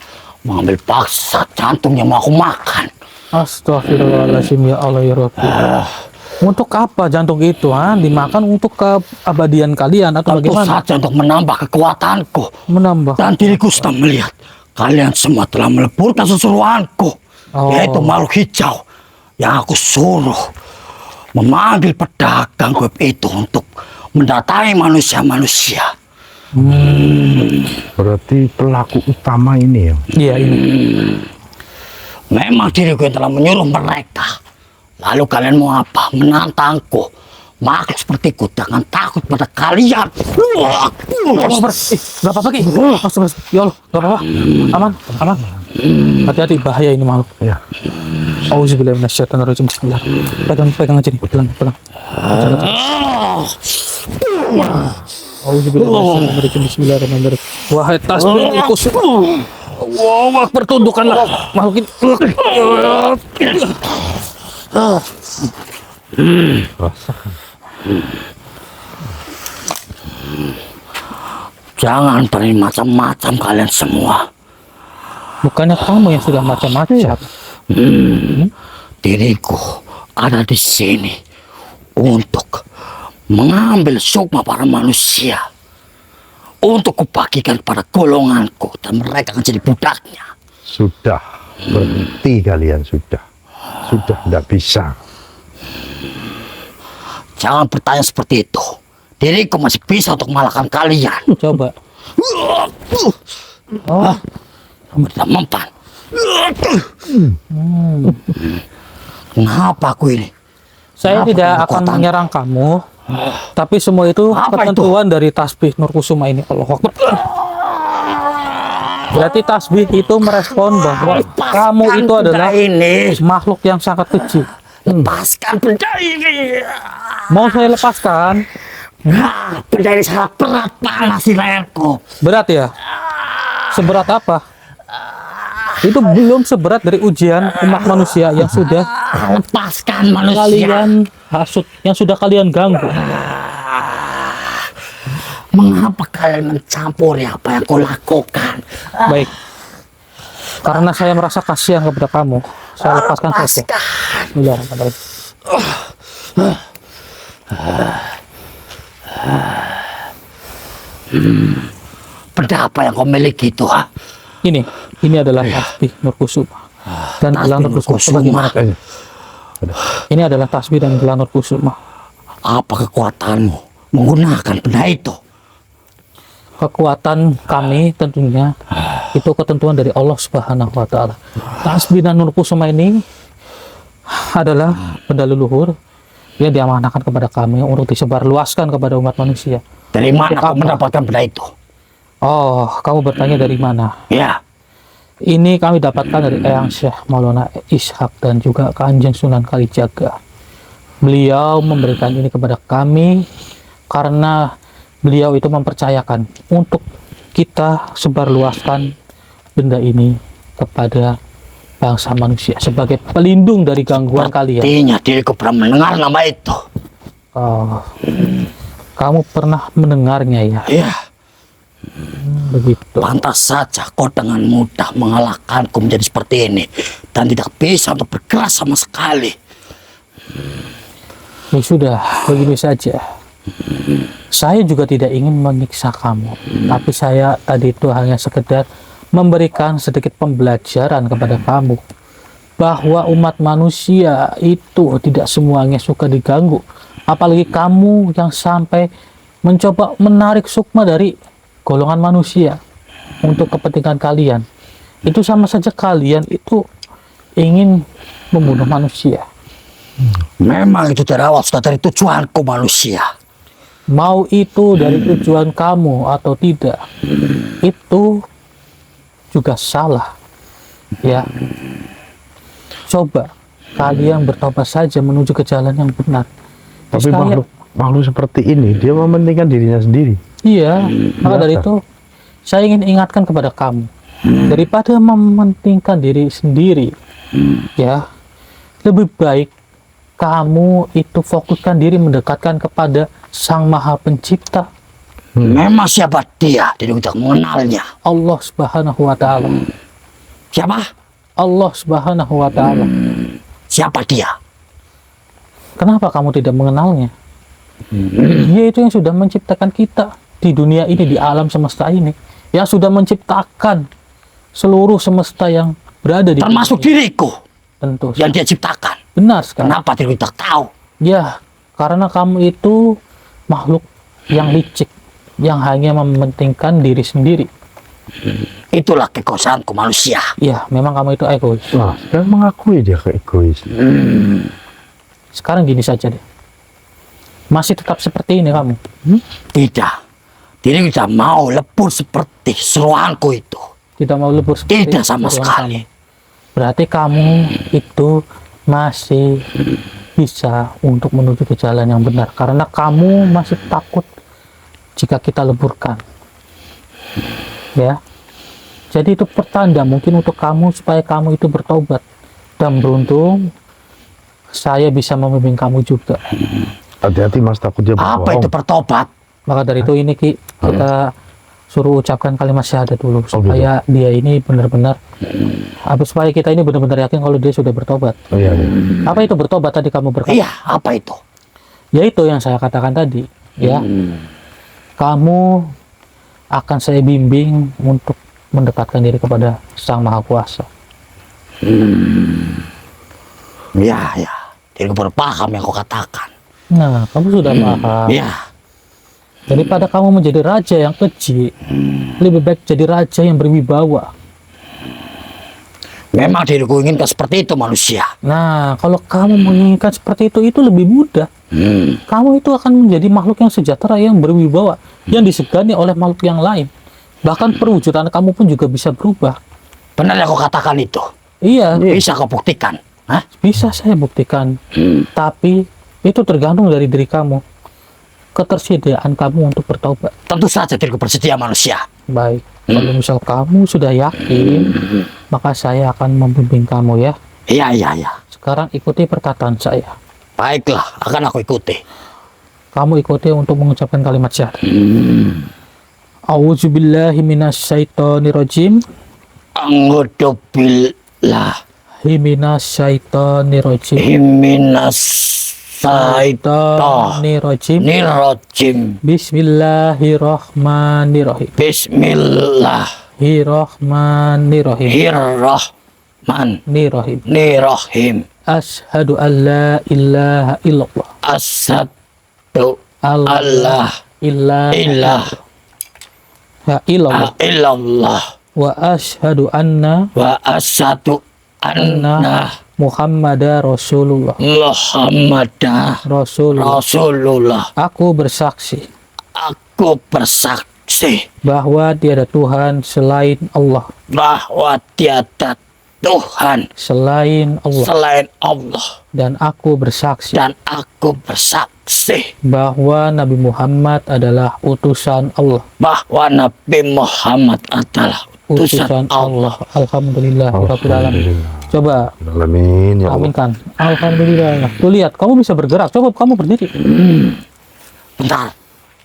Mengambil paksa jantung yang mau aku makan. Astagfirullahaladzim ya Allah ya Rabbi. Untuk apa jantung itu? Dimakan untuk keabadian kalian atau Tentu bagaimana? saja untuk menambah kekuatanku. Menambah. Dan diriku sedang melihat kalian semua telah meleburkan seseruanku. Yaitu makhluk hijau yang aku suruh memanggil pedagang web itu untuk mendatangi manusia-manusia. Berarti pelaku utama ini ya? Iya ini. Memang diriku yang telah menyuruh mereka. Lalu kalian mau apa? Menantangku. Makhluk sepertiku jangan takut pada kalian. Gak apa-apa Ki. Ya Allah, gak apa-apa. Aman. Hati-hati, bahaya ini makhluk. Ya. Auzubillahi minasyaitonirrajim. Bismillah. Pegang aja nih. Pegang. Auzubillahi Bismillahirrahmanirrahim. Wahai tasbih kusuk. Allahu Akbar, tundukkanlah makhluk ini. Jangan berani macam-macam kalian semua. Bukannya kamu yang sudah macam-macam. Diriku ada di sini untuk mengambil sukma para manusia, untuk kubagikan kepada golonganku dan mereka akan jadi budaknya. Sudah berhenti kalian, sudah tidak bisa. Jangan bertanya seperti itu. Diriku masih bisa untuk mengalahkan kalian. Coba. Oh, Kamu tidak mempan. Kenapa aku ini? saya Kenapa tidak kamu akan kekuatan? menyerang kamu. Tapi semua itu Apa ketentuan dari tasbih Nur Kusuma ini. Allah Akbar. Berarti tasbih itu merespon bahwa kamu itu benda adalah ini. makhluk yang sangat kecil. Lepaskan benda ini. Mau saya lepaskan? Benda ini sangat berat, panas di leherku. Berat ya? Seberat apa? Itu belum seberat dari ujian umat manusia yang sudah Lepaskan manusia. kalian hasut, yang sudah kalian ganggu. Mengapa kalian mencampuri apa yang kau lakukan? Baik. Karena saya merasa kasihan kepada kamu, saya lepaskan saja. Lepaskan. Bismillahirrahmanirrahim. Benda apa yang kau miliki itu? Ha? Ini adalah tasbih Nur Kusuma dan gelang Nur Kusuma. Kusuma. Bagaimana? Ini adalah tasbih dan gelang Nur Kusuma. Apa kekuatanmu menggunakan benda itu? Kekuatan kami tentunya itu ketentuan dari Allah Subhanahu wa taala. Tasbih dan Nur Kusuma ini adalah benda leluhur yang diamanahkan kepada kami untuk disebarluaskan kepada umat manusia. Dari mana kau Apa? mendapatkan benda itu? Oh, kamu bertanya dari mana? Ya, Ini kami dapatkan dari Eyang Syekh Maulana Ishak dan juga Kanjeng Sunan Kalijaga. Beliau memberikan ini kepada kami karena beliau itu mempercayakan untuk kita sebarluaskan benda ini kepada bangsa manusia sebagai pelindung dari gangguan kalian. artinya diriku pernah mendengar nama itu. Oh, kamu pernah mendengarnya ya? Ya, Begitu. pantas saja kau dengan mudah mengalahkanku menjadi seperti ini dan tidak bisa untuk bergerak sama sekali. Ya sudah, begini saja. Saya juga tidak ingin menyiksa kamu, tapi saya tadi itu hanya sekedar memberikan sedikit pembelajaran kepada kamu bahwa umat manusia itu tidak semuanya suka diganggu, apalagi kamu yang sampai mencoba menarik sukma dari golongan manusia untuk kepentingan kalian. Itu sama saja kalian itu ingin membunuh manusia. Memang itu dari awal sudah dari tujuanku manusia. Mau itu dari tujuan kamu atau tidak, itu juga salah. Ya, coba kalian bertobat saja menuju ke jalan yang benar. Tapi Niscaya- makhluk seperti ini dia mementingkan dirinya sendiri. Iya, maka dari itu saya ingin ingatkan kepada kamu, daripada mementingkan diri sendiri, ya, lebih baik kamu itu fokuskan diri mendekatkan kepada Sang Maha Pencipta, Memang siapa dia? Tidak untuk mengenalnya. Allah Subhanahu wa taala. Siapa? Allah Subhanahu wa taala. Siapa dia? Kenapa kamu tidak mengenalnya? Dia itu yang sudah menciptakan kita di dunia ini, di alam semesta ini, yang sudah menciptakan seluruh semesta yang berada di Termasuk dunia ini. diriku Tentu. yang dia ciptakan. Benar sekali. Kenapa diriku tak tahu? Ya, karena kamu itu makhluk yang licik, yang hanya mementingkan diri sendiri. Itulah kekosanku manusia. Ya, memang kamu itu egois. Nah, sekarang mengakui dia ke egois. Sekarang gini saja deh. Masih tetap seperti ini kamu. Tidak. Diriku tidak mau lebur seperti seruanku itu. Tidak mau lebur seperti Tidak sama seruan sekali. kamu. Berarti kamu itu masih bisa untuk menuju ke jalan yang benar. Karena kamu masih takut jika kita leburkan. Ya. Jadi itu pertanda mungkin untuk kamu supaya kamu itu bertobat. Dan beruntung saya bisa membimbing kamu juga. Hati-hati mas, takut dia Apa berbohong. itu bertobat? Maka dari itu ini Ki, kita suruh ucapkan kalimat syahadat dulu gitu. supaya dia ini benar-benar supaya kita ini benar-benar yakin kalau dia sudah bertobat. Oh, iya, iya. Apa itu bertobat tadi kamu berkata? Iya, apa itu? Yaitu yang saya katakan tadi, ya. Kamu akan saya bimbing untuk mendekatkan diri kepada Sang Maha Kuasa. Ya, ya. Diriku baru paham yang kau katakan. Nah, kamu sudah paham. Ya, Daripada kamu menjadi raja yang keji, lebih baik jadi raja yang berwibawa. memang diriku inginkan seperti itu manusia. Nah, kalau kamu menginginkan seperti itu lebih mudah. Kamu itu akan menjadi makhluk yang sejahtera, yang berwibawa, yang disegani oleh makhluk yang lain. Bahkan perwujudan kamu pun juga bisa berubah. Benar yang kau katakan itu. Iya, Bisa kau buktikan. Hah? bisa saya buktikan. Tapi itu tergantung dari diri kamu. Ketersediaan kamu untuk bertobat. Tentu saja diriku bersedia manusia. Baik, kalau misal kamu sudah yakin, maka saya akan membimbing kamu ya. Iya, iya, iya. Sekarang ikuti perkataan saya. Baiklah, akan aku ikuti. Kamu ikuti untuk mengucapkan kalimat syahadat. A'udzubillahi minasyaitonirrajim. Anggudubillah Minasyaitonirrajim. himinas Nirojim. nirojim. Bismillahirrahmanirrahim. Bismillahirrahmanirrahim. Nirahim. Ashadu an la ilaha illallah. Asyhadu Allah ilah ya illallah. illallah Wa ashadu anna wa asyhadu anna Muhammadar Rasulullah. Muhammadah Rasulullah. Aku bersaksi Aku bersaksi bahwa tiada Tuhan selain Allah. bahwa tiada Tuhan Selain Allah. selain Allah, Dan aku bersaksi dan aku bersaksi bahwa Nabi Muhammad adalah utusan Allah. bahwa Nabi Muhammad adalah utusan Allah. Alhamdulillah rabbil alamin. Coba Alamin ya Allah. aminkan. Alhamdulillah. Tuh lihat, kamu bisa bergerak. Coba kamu berdiri. Bentar,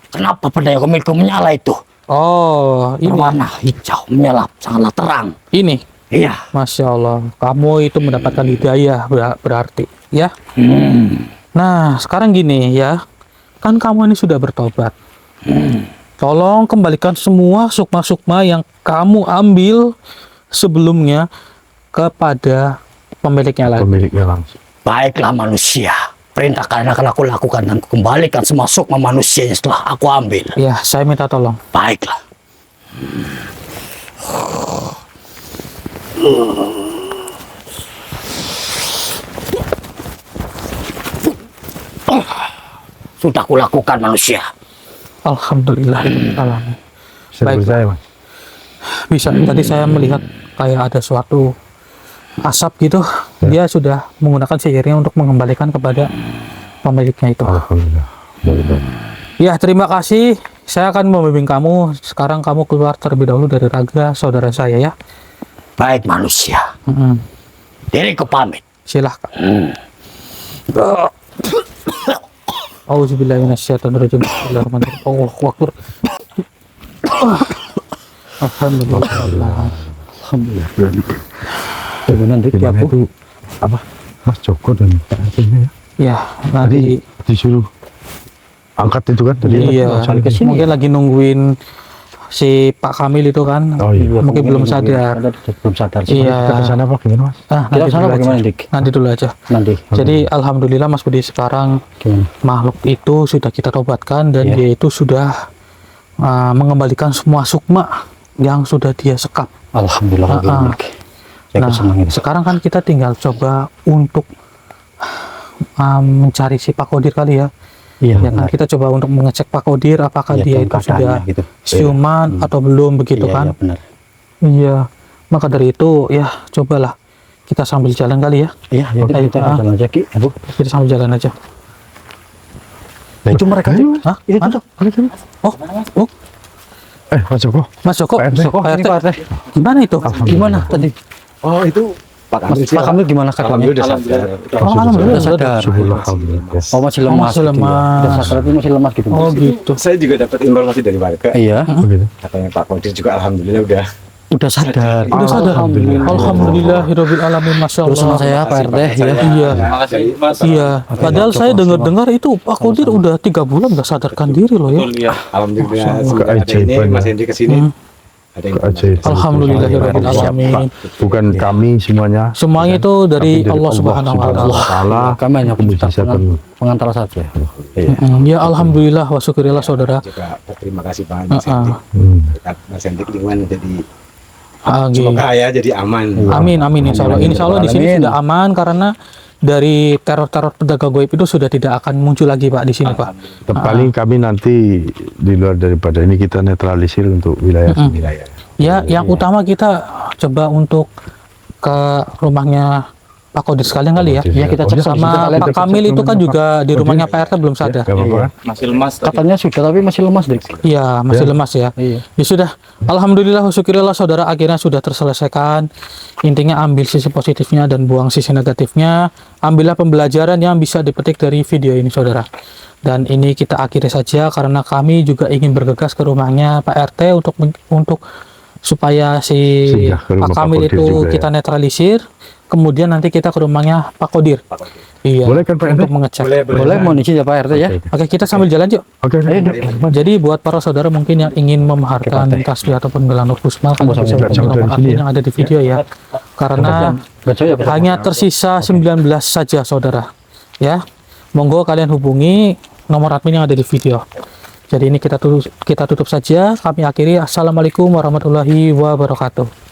kenapa pedang milikku menyala itu? Oh, ini. Berwarna hijau, menyala, sangatlah terang. Ini. Iya. Masya Allah. Kamu itu mendapatkan hidayah berarti. Ya. Nah, sekarang gini ya. Kan kamu ini sudah bertobat. Tolong kembalikan semua sukma-sukma yang kamu ambil sebelumnya kepada pemiliknya lagi. Pemiliknya langsung. Baiklah manusia, perintah kalian akan aku lakukan dan kembalikan semua sukma manusia yang setelah aku ambil. Ya, saya minta tolong. Baiklah. Sudah kulakukan manusia. Alhamdulillah. Alamin. Saya Baik. percaya, Mas. Bisa. Tadi saya melihat kayak ada suatu asap gitu. Dia sudah menggunakan sihirnya untuk mengembalikan kepada pemiliknya itu. Alhamdulillah. Alhamdulillah. Ya, terima kasih. Saya akan membimbing kamu. Sekarang kamu keluar terlebih dahulu dari raga saudara saya ya. Baik manusia, diriku pamit. Silahkan. Auzubillahiminasyaitonirrajim. Bismillahirrahmanirrahim. Allahu Akbar. Alhamdulillah. Alhamdulillah. Bagaimana Dik, ya, Gimana Bu? itu apa? Mas Joko dan Pak RT-nya ya. Ya, Tadi nanti disuruh angkat itu kan tadi. iya, mungkin lagi nungguin si Pak Kamil itu kan. Oh iya. Mungkin belum sadar. Belum sadar. Iya. Kita ke sana apa gimana, Mas? Kita Nanti sana dulu bagaimana aja. Dik? Nanti dulu aja. Nanti. Jadi alhamdulillah Mas Budi sekarang Gimana? makhluk itu sudah kita tobatkan dan Iya. dia itu sudah mengembalikan semua sukma yang sudah dia sekap. Alhamdulillah. Dik. Saya Nah, kesenangan. sekarang kan kita tinggal coba untuk mencari si Pak Kodir kali ya. Iya. Ya kan, kita coba untuk mengecek Pak Kodir apakah Iya, dia dalam itu keadaannya sudah gitu. siuman atau belum begitu Iya, kan. iya, benar. Iya. Maka dari itu ya cobalah kita sambil jalan kali ya. Iya, ya, Ayo, kita ah. jalan aja Ki, ya, Bu. Kita sambil jalan aja. Itu mereka Dik. Hah? Itu Mana? tuh. Itu. Oh, Mas Joko. Mas Joko, Pak RT. Pak Ini RT. Pak RT. Gimana itu? Gimana tadi? Oh itu Pak Kamil Mas Pak Kamil gimana keadaannya? Alhamdulillah udah sadar. Oh, alhamdulillah sudah. Syukurlah, alhamdulillah. Oh, masih lemas. masih gitu ya. lemas. Udah sadar tapi masih lemas gitu. Oh gitu. Saya juga dapat informasi dari warga. Iya. Begitu. Katanya Pak Kodir juga alhamdulillah udah Udah sadar. Udah sadar. Alhamdulillahirabbil alamin. Masya Terus sama Allah. saya Pak RT ya. Iya. Terima kasih Mas. Iya. Padahal saya dengar-dengar itu Pak Kodir udah 3 bulan nggak sadarkan diri loh ya. Betul ya. alhamdulillah semenjak ada ini keajaiban, Mas ya. Hendy kesini ada informasi. keajaiban. Alhamdulillahirabbil alamin. Bukan kami semuanya. Semuanya itu dari Tapi Allah Subhanahu wa taala. Kami hanya bisa pengantar saja. Ya alhamdulillah wa syukurillah saudara. Juga terima kasih Pak Mas Hendik. Berkat Mas Hendik lingkungan jadi semoga ya jadi aman. Amin amin insya Allah di sini sudah aman karena dari teror-teror penjaga goib itu sudah tidak akan muncul lagi Pak di sini Pak. Paling kami nanti di luar daripada ini kita netralisir untuk wilayah Wilayah. Ya yang utama kita coba untuk ke rumahnya Pak Kodir sekalian kali ya. Iya, kita cek Sama Pak Kamil itu kan juga di rumahnya Pak RT belum sadar. Gak apa-apa kan? Masih lemas tadi. Katanya sudah tapi masih lemas, Dik. Iya masih lemas ya. Iya. Ya sudah, alhamdulillah syukurillah saudara akhirnya sudah terselesaikan. Intinya ambil sisi positifnya dan buang sisi negatifnya. Ambillah pembelajaran yang bisa dipetik dari video ini saudara. Dan ini kita akhiri saja karena kami juga ingin bergegas ke rumahnya Pak RT untuk supaya si Singgah ke rumah Pak Kamil Pak Kodir itu juga ya. kita netralisir. Kemudian nanti kita ke rumahnya Pak Kodir. Iya. Boleh kan, Pak RT? Untuk mengecek. Boleh mau izin ya Pak RT ya? Oke, kita sambil jalan yuk. Oke. Jadi buat para saudara mungkin yang ingin memaharkan tasbih ataupun gelang Nurhusma kan bisa hubungi nomor admin yang ada di video ya. Karena Baca ya, Pak. hanya tersisa 19 saja saudara. Ya. Monggo kalian hubungi nomor admin yang ada di video. Jadi ini kita tutup saja. Kami akhiri. Assalamualaikum warahmatullahi wabarakatuh.